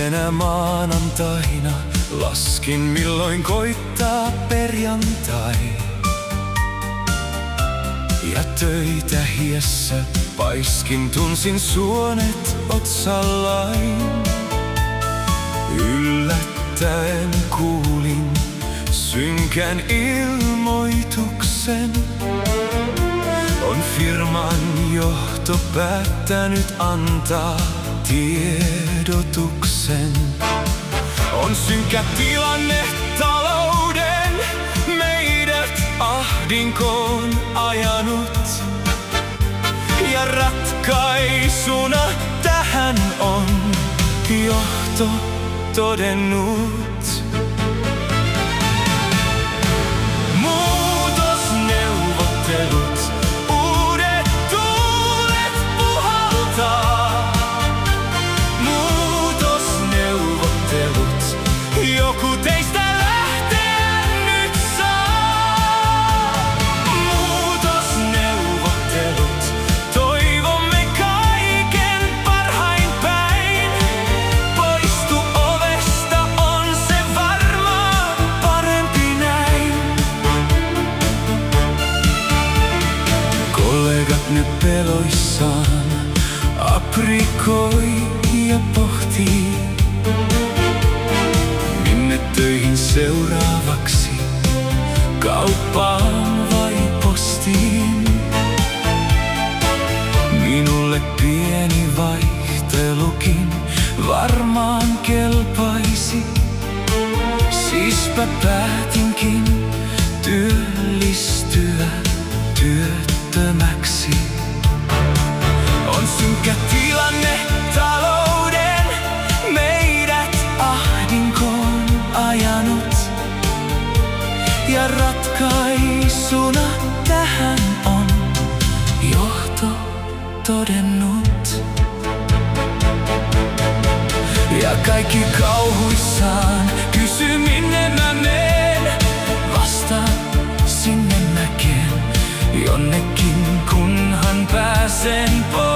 Edellisenä maanantaina laskin, milloin koittaa perjantai. Ja töitä hiessä paiskin, tunsin suonet otsallain. Yllättäen kuulin synkän ilmoituksen. On firman johto päättänyt antaa tiedotuksen. On synkkä tilanne talouden, meidät ahdinkoon ajanut. Ja ratkaisuna tähän on johto todennut. Muutosneuvottelut, uudet tuulet puhaltaa. Muutosneuvottelut, joku teistä lähteä nyt saa. Muutosneuvottelut, toivomme kaiken parhain päin. Poistu ovesta, on se varmaan parempi näin. Kollegat nyt peloissaan aprikoi ja pohtii, minne töihin seuraavaksi, kauppaan vai postiin. Minulle pieni vaihtelukin varmaan kelpaisi, siispä päätinkin työllistyä työttömäksi. On synkkä tilanne talouden, meidät ahdinkoon ajanut. Ja ratkaisuna tähän on johto todennut. Ja kaikki kauhuissaan kysy, minne mä meen. Vastaan, sinne mäkeen, jonnekin kunhan pääsen pois.